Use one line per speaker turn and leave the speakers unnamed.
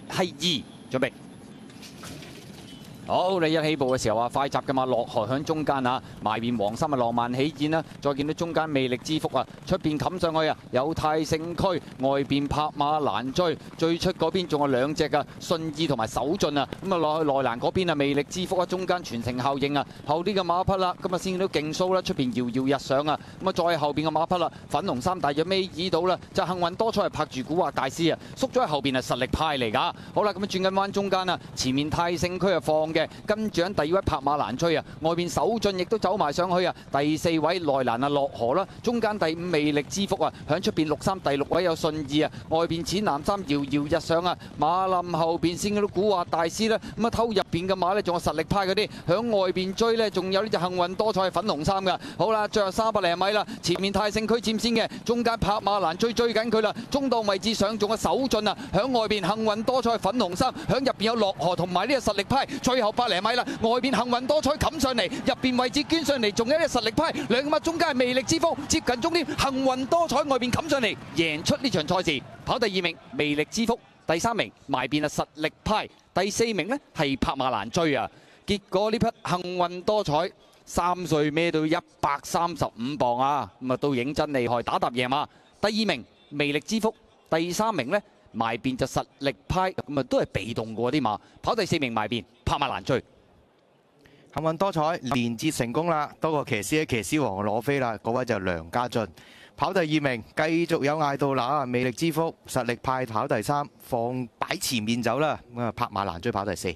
係2，準備。好，你一起步嘅時候啊，快閘嘅嘛，落河響中間啊，埋邊黃心啊，浪漫起箭啦，再見到中間魅力之福啊，出邊冚上去啊，有泰盛區，外邊拍馬蘭追，最出嗰邊仲有2隻啊，信義同埋手進啊，咁啊落去內欄嗰邊啊，魅力之福啊，中間傳承效應啊，後啲嘅馬匹啦，咁啊先見到勁蘇啦，出邊搖搖日上啊，咁啊再後邊嘅馬匹啦，粉紅衫大約尾耳到啦，就幸運多彩係拍住古惑大師啊，縮咗喺後邊係實力派嚟㗎，好啦，咁啊轉緊彎中間啊，前面泰盛區啊放。跟住喺第2位拍馬蘭追啊，外邊手進亦都走埋上去啊，第4位內欄啊落河啦，中間第5魅力之福啊，響出邊6-3第6位有信義啊，外邊淺藍衫搖搖日上啊，馬林後邊先嗰啲古惑大師啦，咁啊偷入邊嘅馬呢，仲有實力派嗰啲，響外邊追呢，仲有呢隻幸運多彩粉紅衫㗎，好啦，最後300零米啦，前面泰盛區佔先嘅，中間拍馬蘭追緊佢啦，中檔位置上仲有手進啊，響外邊幸運多彩粉紅衫，響入邊有落河同埋呢個實力派，最後100零米啦，外邊幸運多彩冚上嚟，入邊位置捐上嚟，仲有一實力派，兩馬中間係魅力之風，接近終點，幸運多彩外邊冚上嚟，贏出呢場賽事，跑第2名魅力之福，第3名埋邊係實力派，第4名呢係拍馬蘭追啊！結果呢匹幸運多彩3歲孭到135磅啊，咁啊都認真厲害，打贏馬。第2名魅力之福，第3名呢埋邊就實力派，咁啊都係被動過啲馬，跑第4名埋邊拍馬蘭追。
幸運多彩連接成功啦，多個騎師喺騎師王攞飛啦，嗰位就梁家俊。跑第2名，繼續有嗌到嗱，魅力之福，實力派跑第3，放擺前面走啦，咁啊拍馬蘭追跑第4。